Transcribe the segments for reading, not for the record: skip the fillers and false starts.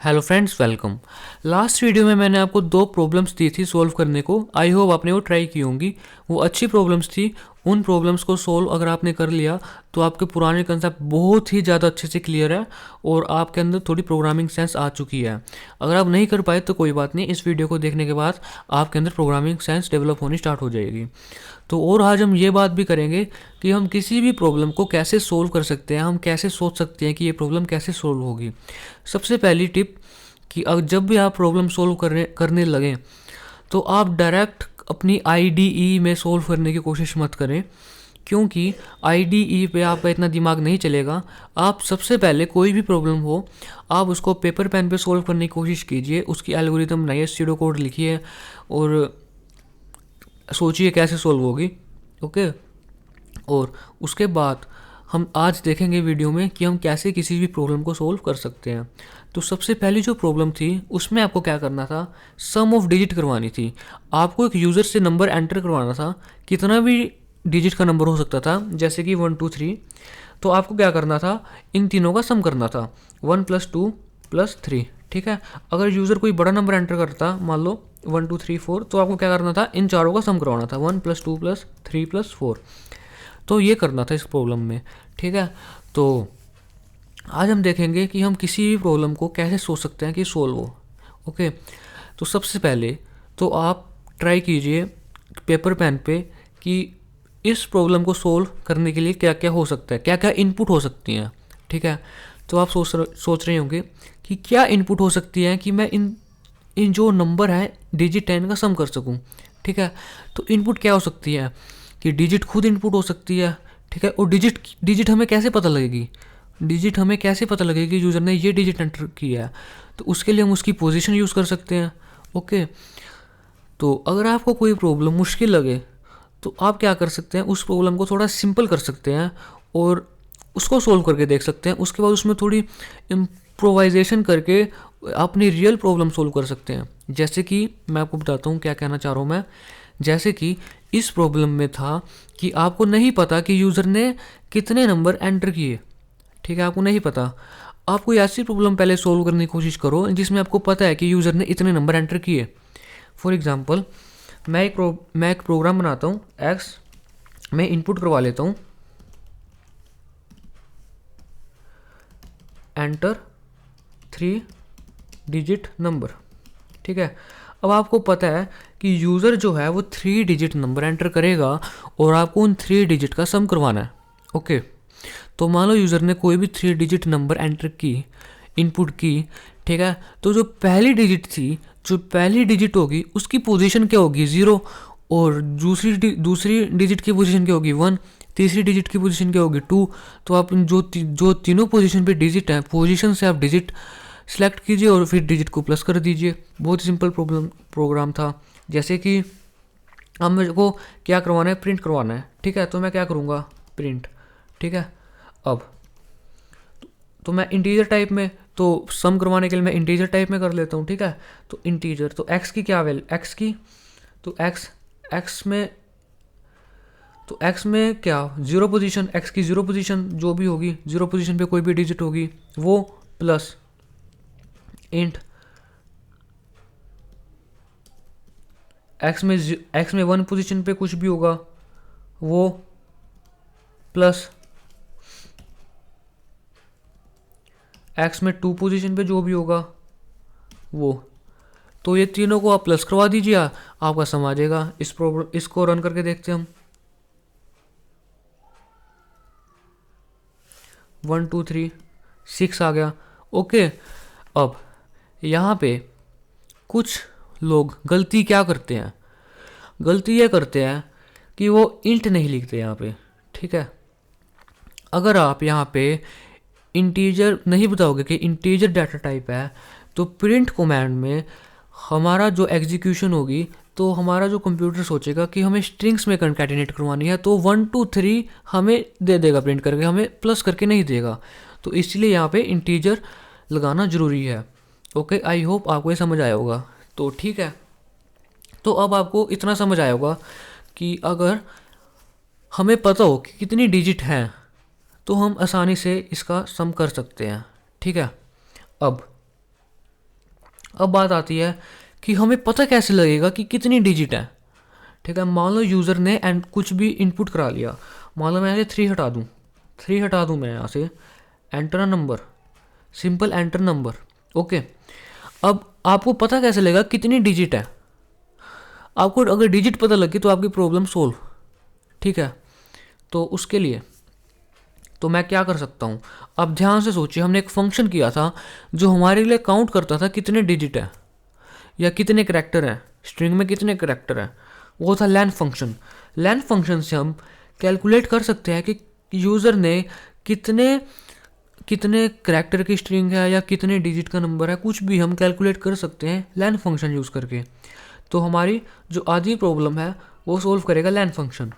Hello friends, welcome. Last video में मैंने आपको दो प्रॉब्लम्स दी थी सॉल्व करने को। आई होप आपने वो ट्राई की होंगी। वो अच्छी प्रॉब्लम्स थी। उन प्रॉब्लम्स को सॉल्व अगर आपने कर लिया तो आपके पुराने कंसेप्ट बहुत ही ज़्यादा अच्छे से क्लियर है और आपके अंदर थोड़ी प्रोग्रामिंग सेंस आ चुकी है। अगर आप नहीं कर पाए तो कोई बात नहीं, इस वीडियो को देखने के बाद आपके अंदर प्रोग्रामिंग सेंस डेवलप होनी स्टार्ट हो जाएगी। तो और आज हम ये बात भी करेंगे कि हम किसी भी प्रॉब्लम को कैसे सोल्व कर सकते हैं, हम कैसे सोच सकते हैं कि ये प्रॉब्लम कैसे सोल्व होगी। सबसे पहली टिप कि जब भी आप प्रॉब्लम सोल्व करने लगें तो आप डायरेक्ट अपनी आईडीई में सोल्व करने की कोशिश मत करें, क्योंकि आईडीई पे आपका इतना दिमाग नहीं चलेगा। आप सबसे पहले कोई भी प्रॉब्लम हो आप उसको पेपर पेन पे सोल्व करने की कोशिश कीजिए, उसकी एल्गोरिथम बनाइए, सीडो कोड लिखिए और सोचिए कैसे सोल्व होगी। ओके। और उसके बाद हम आज देखेंगे वीडियो में कि हम कैसे किसी भी प्रॉब्लम को सोल्व कर सकते हैं। तो सबसे पहली जो प्रॉब्लम थी उसमें आपको क्या करना था, सम ऑफ डिजिट करवानी थी। आपको एक यूज़र से नंबर एंटर करवाना था, कितना भी डिजिट का नंबर हो सकता था, जैसे कि 1 2 3। तो आपको क्या करना था, इन तीनों का सम करना था, 1 + 2 + 3। ठीक है। अगर यूज़र कोई बड़ा नंबर एंटर करता, मान लो 1 2 3 4, तो आपको क्या करना था, इन चारों का सम करवाना था, 1 + 2 + 3 + 4। तो ये करना था इस प्रॉब्लम में। ठीक है। तो आज हम देखेंगे कि हम किसी भी प्रॉब्लम को कैसे सोच सकते हैं कि सोल्व हो। ओके। तो सबसे पहले तो आप ट्राई कीजिए पेपर पेन पे कि इस प्रॉब्लम को सोल्व करने के लिए क्या क्या हो सकता है, क्या क्या इनपुट हो सकती हैं। ठीक है। तो आप सोच रहे होंगे कि क्या इनपुट हो सकती है कि मैं इन इन जो नंबर है डिजिट 10 का सम कर सकूं। ठीक है। तो इनपुट क्या हो सकती है कि डिजिट खुद इनपुट हो सकती है। ठीक है। और डिजिट डिजिट हमें कैसे पता लगेगी, डिजिट हमें कैसे पता लगेगी यूज़र ने ये डिजिट एंटर किया है। तो उसके लिए हम उसकी पोजीशन यूज़ कर सकते हैं। ओके। तो अगर आपको कोई प्रॉब्लम मुश्किल लगे तो आप क्या कर सकते हैं, उस प्रॉब्लम को थोड़ा सिंपल कर सकते हैं और उसको सोल्व करके देख सकते हैं। उसके बाद उसमें थोड़ी इम्प्रोवाइजेशन करके अपनी रियल प्रॉब्लम सोल्व कर सकते हैं। जैसे कि मैं आपको बताता हूँ क्या कहना चाह रहा हूँ मैं। जैसे कि इस प्रॉब्लम में था कि आपको नहीं पता कि यूज़र ने कितने नंबर एंटर किए। ठीक है। आपको नहीं पता। आप कोई ऐसी प्रॉब्लम पहले सोल्व करने की कोशिश करो जिसमें आपको पता है कि यूज़र ने इतने नंबर एंटर किए। फॉर एग्जांपल मैं एक प्रोग्राम बनाता हूँ एक्स, मैं इनपुट करवा लेता हूँ एंटर 3 डिजिट नंबर। ठीक है। अब आपको पता है कि यूज़र जो है वो 3 डिजिट नंबर एंटर करेगा और आपको उन 3 डिजिट का सम करवाना है। ओके। तो मान लो यूज़र ने कोई भी 3 डिजिट नंबर एंटर की, इनपुट की। ठीक है। तो जो पहली डिजिट होगी उसकी पोजीशन क्या होगी, 0। और दूसरी डिजिट की पोजीशन क्या होगी, 1। तीसरी डिजिट की पोजीशन क्या होगी, 2। तो आप जो तीनों पोजीशन पे डिजिट है, पोजीशन से आप डिजिट सेलेक्ट कीजिए और फिर डिजिट को प्लस कर दीजिए। बहुत ही सिंपल प्रोग्राम था। जैसे कि अब मेरे को क्या करवाना है, प्रिंट करवाना है। ठीक है। तो मैं क्या करूँगा, प्रिंट। ठीक है। अब तो मैं इंटीजर टाइप में, तो सम करवाने के लिए मैं इंटीजर टाइप में कर लेता हूँ। ठीक है। तो इंटीजर, तो एक्स की क्या वैल्यू, एक्स की, तो एक्स में क्या, 0 पोजीशन, एक्स की 0 पोजीशन जो भी होगी, 0 पोजीशन पे कोई भी डिजिट होगी वो, प्लस इंट एक्स में 1 पोजीशन पे कुछ भी होगा वो, प्लस एक्स में 2 पोजीशन पे जो भी होगा वो। तो ये तीनों को आप प्लस करवा दीजिए, आपका सम आ जाएगा। इसको रन करके देखते हैं हम। 1 2 3 6 आ गया। ओके। अब यहाँ पे कुछ लोग गलती क्या करते हैं, गलती ये करते हैं कि वो इंट नहीं लिखते यहाँ पे। ठीक है। अगर आप यहाँ पे इंटीजर नहीं बताओगे कि इंटीजर डाटा टाइप है, तो प्रिंट कमांड में हमारा जो एग्जीक्यूशन होगी, तो हमारा जो कंप्यूटर सोचेगा कि हमें स्ट्रिंग्स में कंकैटिनेट करवानी है, तो 1 2 3 हमें दे देगा प्रिंट करके, हमें प्लस करके नहीं देगा। तो इसलिए यहाँ पे इंटीजर लगाना ज़रूरी है। ओके। आई होप आपको ये समझ आया होगा। तो ठीक है। तो अब आपको इतना समझ आया होगा कि अगर हमें पता हो कि कितनी डिजिट हैं तो हम आसानी से इसका सम कर सकते हैं। ठीक है। अब अब बात आती है कि हमें पता कैसे लगेगा कि कितनी डिजिट है। ठीक है, मान लो यूज़र ने एंड कुछ भी इनपुट करा लिया, मान लो मैं यहाँ से 3 हटा दूँ मैं यहाँ से, enter a number, simple enter number. Okay, अब आपको पता कैसे लगेगा कितनी डिजिट है। आपको अगर डिजिट पता लगी तो आपकी प्रॉब्लम सोल्व। ठीक है, तो उसके लिए तो मैं क्या कर सकता हूँ, अब ध्यान से सोचिए, हमने एक फंक्शन किया था जो हमारे लिए काउंट करता था कितने डिजिट है या कितने करैक्टर हैं, स्ट्रिंग में कितने करैक्टर हैं, वो था लैन फंक्शन। लैन फंक्शन से हम कैलकुलेट कर सकते हैं कि यूज़र ने कितने कितने करैक्टर की स्ट्रिंग है या कितने डिजिट का नंबर है, कुछ भी हम कैलकुलेट कर सकते हैं लैन फंक्शन यूज़ करके। तो हमारी जो आधी प्रॉब्लम है वो सोल्व करेगा लैन फंक्शन।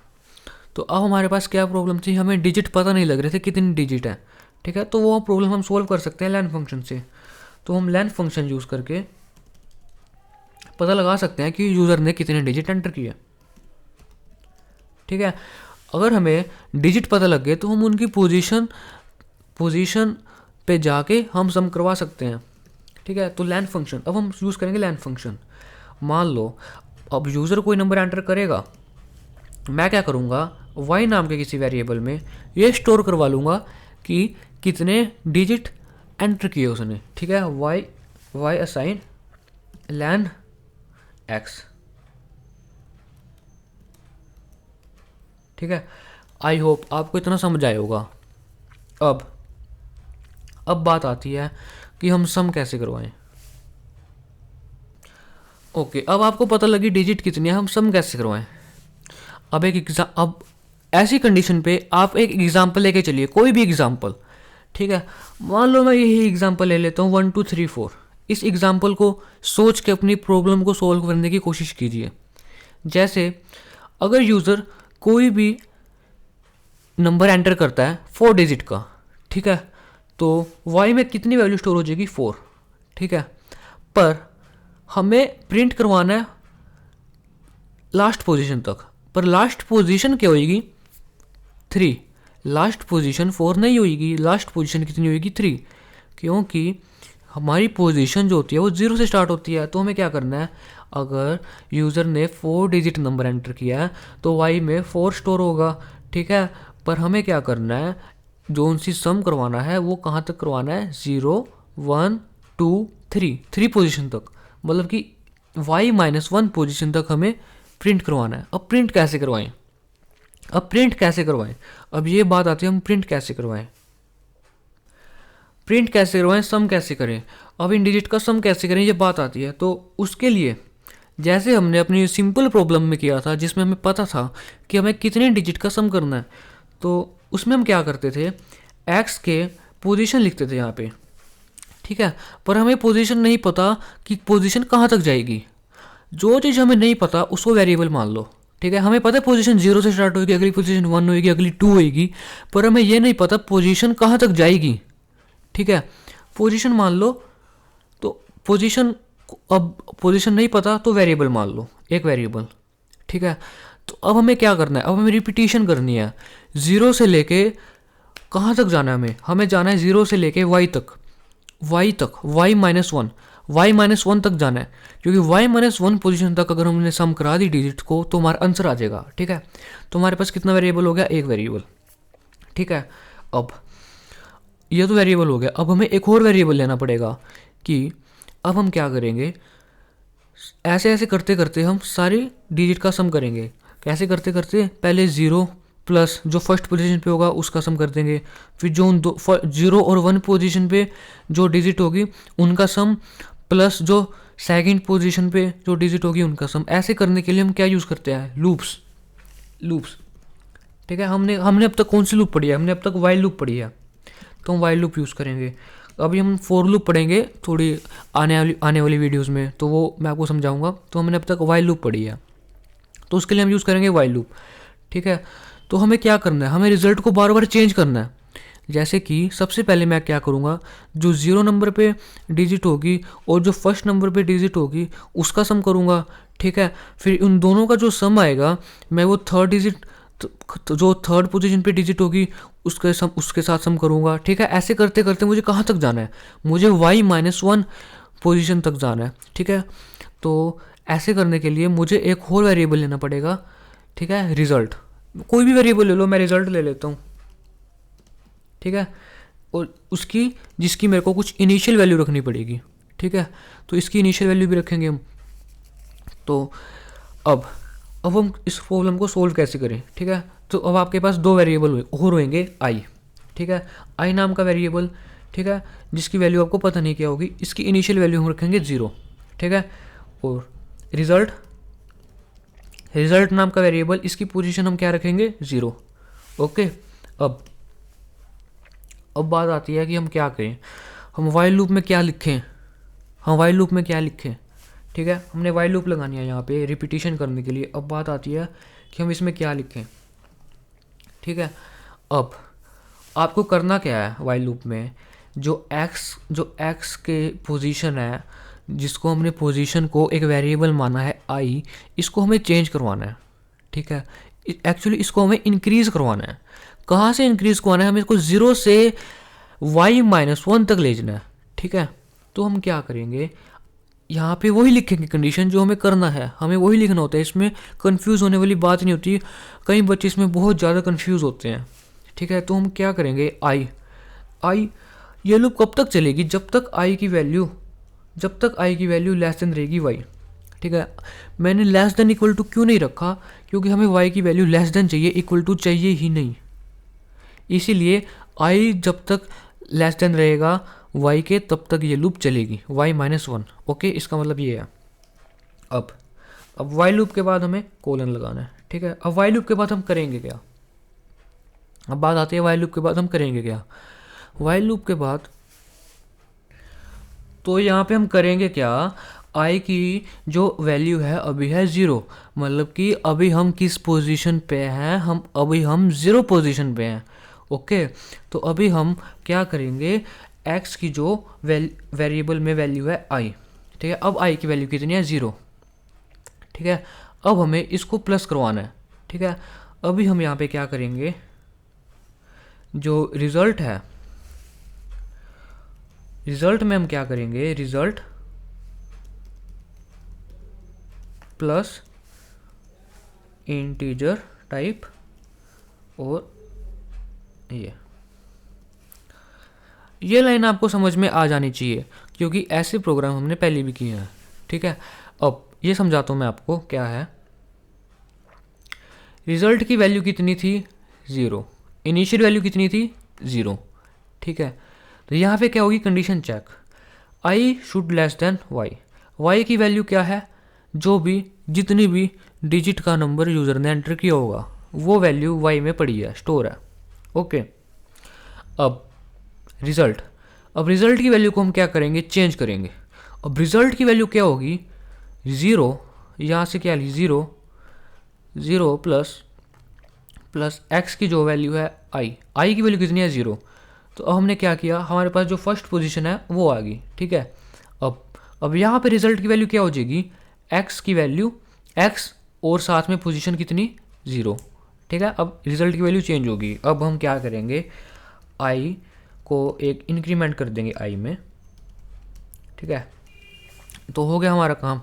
तो अब हमारे पास क्या प्रॉब्लम थी, हमें डिजिट पता नहीं लग रहे थे कितनी डिजिट है। ठीक है, तो वो प्रॉब्लम हम सोल्व कर सकते हैं लैन फंक्शन से। तो हम लैन फंक्शन यूज़ करके पता लगा सकते हैं कि यूज़र ने कितने डिजिट एंटर किए। ठीक है, अगर हमें डिजिट पता लग गए तो हम उनकी पोजीशन पे जाके हम सम करवा सकते हैं। ठीक है, तो लैन फंक्शन अब हम यूज़ करेंगे लैन फंक्शन। मान लो अब यूज़र कोई नंबर एंटर करेगा, मैं क्या करूँगा, y नाम के किसी वेरिएबल में ये स्टोर करवा लूँगा कि कितने डिजिट एंटर किए उसने। ठीक है, y असाइन लैन x। ठीक है, आई होप आपको इतना समझ आया होगा। अब बात आती है कि हम सम कैसे करवाएं। ओके, अब आपको पता लगी डिजिट कितनी है, हम सम कैसे करवाएं। अब ऐसी कंडीशन पे आप एक एग्जांपल लेके चलिए, कोई भी एग्जांपल। ठीक है, मान लो मैं यही एग्जांपल ले लेता हूँ 1 2 3 4। इस एग्जांपल को सोच के अपनी प्रॉब्लम को सॉल्व करने की कोशिश कीजिए। जैसे अगर यूज़र कोई भी नंबर एंटर करता है 4 डिजिट का, ठीक है, तो y में कितनी वैल्यू स्टोर हो जाएगी 4। ठीक है, पर हमें प्रिंट करवाना है लास्ट पोजीशन तक, पर लास्ट पोजीशन क्या होगी 3, लास्ट पोजीशन 4 नहीं होगी, लास्ट पोजीशन कितनी होगी 3, क्योंकि हमारी पोजीशन जो होती है वो 0 से स्टार्ट होती है। तो हमें क्या करना है, अगर यूज़र ने 4 डिजिट नंबर एंटर किया है तो y में 4 स्टोर होगा। ठीक है, पर हमें क्या करना है, जो उनसे सम करवाना है वो कहाँ तक करवाना है, 0 1 2 3 पोजीशन तक, मतलब कि y-1 पोजीशन तक हमें प्रिंट करवाना है। अब प्रिंट कैसे करवाएं, अब ये बात आती है हम प्रिंट कैसे करवाएं, सम कैसे करें, अब इन डिजिट का सम कैसे करें, ये बात आती है। तो उसके लिए जैसे हमने अपनी सिंपल प्रॉब्लम में किया था जिसमें हमें पता था कि हमें कितने डिजिट का सम करना है, तो उसमें हम क्या करते थे, x के पोजीशन लिखते थे यहाँ पे। ठीक है, पर हमें पोजीशन नहीं पता कि पोजीशन कहाँ तक जाएगी। जो चीज़ हमें नहीं पता उसको वेरिएबल मान लो। ठीक है, हमें पता है पोजीशन 0 से स्टार्ट होगी, अगली पोजीशन 1 होगी, अगली 2 होगी, पर हमें ये नहीं पता पोजीशन कहाँ तक जाएगी। ठीक है, पोजीशन मान लो, तो अब पोजीशन नहीं पता तो वेरिएबल मान लो, एक वेरिएबल। ठीक है, तो अब हमें क्या करना है, अब हमें रिपीटिशन करनी है। 0 से लेके कहाँ तक जाना है, हमें जाना है 0 से लेके y तक y-1 तक जाना है, क्योंकि y-1 पोजीशन तक अगर हमने सम करा दी डिजिट को तो हमारा आंसर आ जाएगा। ठीक है, तो हमारे पास कितना वेरिएबल हो गया, एक वेरिएबल। ठीक है, अब ये तो वेरिएबल हो गया, अब हमें एक और वेरिएबल लेना पड़ेगा कि अब हम क्या करेंगे, ऐसे करते करते हम सारी डिजिट का सम करेंगे। कैसे करते करते, पहले 0 प्लस जो फर्स्ट पोजीशन पे होगा उसका सम कर देंगे, फिर जो उन 0 और 1 पोजीशन पे जो डिजिट होगी उनका सम, प्लस जो सेकंड पोजीशन पे जो डिजिट होगी उनका सम। ऐसे करने के लिए हम क्या यूज़ करते हैं, लूप्स। ठीक है, हमने अब तक कौन सी लूप पढ़ी है, हमने अब तक वाइल लूप पढ़ी है, तो हम वाइल लूप यूज़ करेंगे। अभी हम फॉर लूप पढ़ेंगे थोड़ी आने वाली वीडियोज़ में, तो वो मैं आपको समझाऊंगा। तो हमने अब तक वाइल लूप पढ़ी है, तो उसके लिए हम यूज़ करेंगे वाइल लूप। ठीक है, तो हमें क्या करना है, हमें रिजल्ट को बार बार चेंज करना है। जैसे कि सबसे पहले मैं क्या करूँगा, जो 0 नंबर पे डिजिट होगी और जो फर्स्ट नंबर पे डिजिट होगी उसका सम करूँगा। ठीक है, फिर उन दोनों का जो सम आएगा मैं वो थर्ड डिजिट, तो जो थर्ड पोजीशन पे डिजिट होगी उसके साथ सम करूँगा। ठीक है, ऐसे करते करते मुझे कहाँ तक जाना है, मुझे y-1 पोजीशन तक जाना है, ठीक है। तो ऐसे करने के लिए मुझे एक और वेरिएबल लेना पड़ेगा, ठीक है, रिजल्ट। कोई भी वेरिएबल ले लो, मैं रिजल्ट ले लेता हूँ, ठीक है, और उसकी जिसकी मेरे को कुछ इनिशियल वैल्यू रखनी पड़ेगी, ठीक है। तो इसकी इनिशियल वैल्यू भी रखेंगे हम। तो अब हम इस प्रॉब्लम को सोल्व कैसे करें, ठीक है। तो अब आपके पास दो वेरिएबल और होंगे आई, ठीक है, आई नाम का वेरिएबल, ठीक है, जिसकी वैल्यू आपको पता नहीं क्या होगी। इसकी इनिशियल वैल्यू हम रखेंगे 0, ठीक है। और रिजल्ट नाम का वेरिएबल, इसकी पोजीशन हम क्या रखेंगे 0, ओके। अब बात आती है कि हम क्या करें, हम वाइल लूप में क्या लिखें, ठीक है। हमने वाइल लूप लगानी है यहाँ पे रिपीटिशन करने के लिए। अब बात आती है कि हम इसमें क्या लिखें, ठीक है। अब आपको करना क्या है वाइल लूप में, जो एक्स के पोजीशन है, जिसको हमने पोजीशन को एक वेरिएबल माना है आई, इसको हमें चेंज करवाना है, ठीक है। एक्चुअली इसको हमें इंक्रीज़ करवाना है। कहाँ से इंक्रीज़ करवाना है, हमें इसको 0 से y-1 तक ले जाना है, ठीक है। तो हम क्या करेंगे, यहाँ पे वही लिखेंगे कंडीशन जो हमें करना है, हमें वही लिखना होता है। इसमें कंफ्यूज होने वाली बात नहीं होती, कई बच्चे इसमें बहुत ज़्यादा कंफ्यूज होते हैं, ठीक है। तो हम क्या करेंगे, आई ये लूप कब तक चलेगी, जब तक आई की वैल्यू लेस देन रहेगी वाई, ठीक है। मैंने लेस देन इक्वल टू क्यों नहीं रखा, क्योंकि हमें वाई की वैल्यू लेस देन चाहिए, इक्वल टू चाहिए ही नहीं। इसीलिए आई जब तक लेस देन रहेगा y के, तब तक ये लूप चलेगी, y-1, ओके। इसका मतलब ये है। अब y लूप के बाद हमें कोलन लगाना है, ठीक है। अब y लूप के बाद हम करेंगे क्या, अब बात आती है y लूप के बाद हम करेंगे क्या। y लूप के बाद तो यहाँ पे हम करेंगे क्या, i की जो वैल्यू है अभी है 0, मतलब कि अभी हम किस पोजीशन पे हैं, अभी हम 0 पोजीशन पे हैं, ओके। तो अभी हम क्या करेंगे, x की जो वेरिएबल में वैल्यू है i, ठीक है। अब i की वैल्यू कितनी है 0, ठीक है। अब हमें इसको प्लस करवाना है, ठीक है। अभी हम यहाँ पे क्या करेंगे, जो रिजल्ट है, रिजल्ट में हम क्या करेंगे, रिजल्ट प्लस इंटीजर टाइप, और ये लाइन आपको समझ में आ जानी चाहिए, क्योंकि ऐसे प्रोग्राम हमने पहले भी किए हैं, ठीक है। अब ये समझाता हूँ मैं आपको क्या है। रिजल्ट की वैल्यू कितनी थी 0, इनिशियल वैल्यू कितनी थी 0, ठीक है। तो यहाँ पे क्या होगी, condition check, I should less than Y की वैल्यू क्या है, जितनी भी डिजिट का नंबर यूज़र ने एंटर किया होगा वो वैल्यू वाई में पड़ी है, स्टोर है, ओके। अब रिजल्ट की वैल्यू को हम क्या करेंगे, चेंज करेंगे। अब रिजल्ट की वैल्यू क्या होगी 0, यहाँ से क्या ली 0 प्लस एक्स की जो वैल्यू है आई की वैल्यू कितनी है 0। तो अब हमने क्या किया, हमारे पास जो फर्स्ट पोजीशन है वो आ गई, ठीक है। अब यहाँ पे रिजल्ट की वैल्यू क्या हो जाएगी, एक्स की वैल्यू एक्स और साथ में पोजीशन कितनी 0, ठीक है। अब रिजल्ट की वैल्यू चेंज होगी। अब हम क्या करेंगे, आई को एक इंक्रीमेंट कर देंगे आई में, ठीक है। तो हो गया हमारा काम।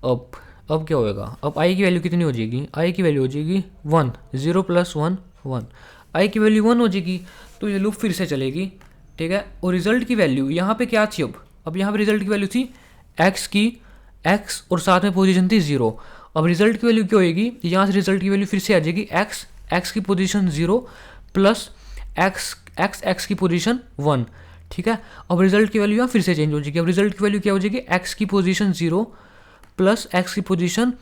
अब क्या होएगा, अब आई की वैल्यू कितनी हो जाएगी, आई की वैल्यू हो जाएगी 1, 0 + 1 1, आई की वैल्यू 1 हो जाएगी। तो ये लूप फिर से चलेगी, ठीक है। और रिजल्ट की वैल्यू यहाँ पे क्या थी, अब यहाँ पे रिजल्ट की वैल्यू थी एक्स और साथ में पोजीशन थी 0। अब रिजल्ट की वैल्यू क्या होगी, यहाँ से रिजल्ट की वैल्यू फिर से आ जाएगी एक्स की पोजीशन 0 प्लस एक्स की पोजीशन 1, ठीक है। अब रिजल्ट की वैल्यू यहाँ फिर से चेंज हो जाएगी। अब रिजल्ट की वैल्यू क्या हो जाएगी, एक्स की पोजीशन 0 प्लस एक्स की पोजीशन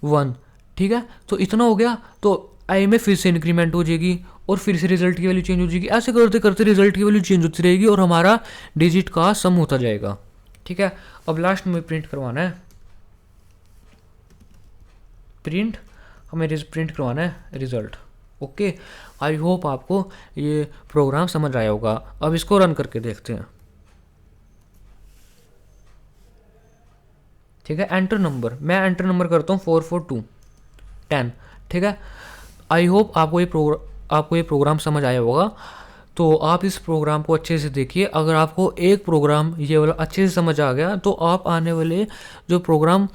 1, ठीक है। तो इतना हो गया। तो आई में फिर से इंक्रीमेंट हो जाएगी और फिर से रिजल्ट की वैल्यू चेंज हो जाएगी। ऐसे करते करते रिजल्ट की वैल्यू चेंज होती रहेगी और हमारा डिजिट का सम होता जाएगा, ठीक है। अब लास्ट में प्रिंट करवाना है, हमें प्रिंट करवाना है रिजल्ट, ओके। आई होप आपको ये प्रोग्राम समझ आया होगा। अब इसको रन करके देखते हैं, ठीक है। एंटर नंबर, मैं एंटर नंबर करता हूँ 44210, ठीक है। आई होप आपको ये प्रोग्राम समझ आया होगा। तो आप इस प्रोग्राम को अच्छे से देखिए। अगर आपको एक प्रोग्राम ये वाला अच्छे से समझ आ गया तो आप आने वाले जो प्रोग्राम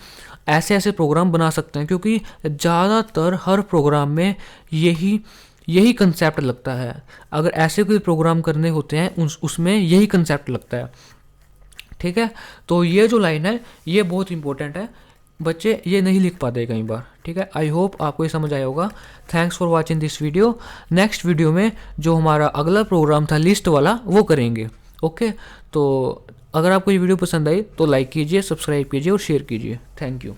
ऐसे ऐसे प्रोग्राम बना सकते हैं, क्योंकि ज़्यादातर हर प्रोग्राम में यही कंसेप्ट लगता है। अगर ऐसे कोई प्रोग्राम करने होते हैं उसमें यही कंसेप्ट लगता है। ठीक है, तो ये जो लाइन है ये बहुत इंपॉर्टेंट है, बच्चे ये नहीं लिख पाते कई बार। ठीक है, आई होप आपको ये समझ आया होगा। Thanks for watching this video. Next video में जो हमारा अगला प्रोग्राम था लिस्ट वाला वो करेंगे। ओके, तो अगर आपको ये वीडियो पसंद आई तो लाइक कीजिए, सब्सक्राइब कीजिए और शेयर कीजिए। Thank you.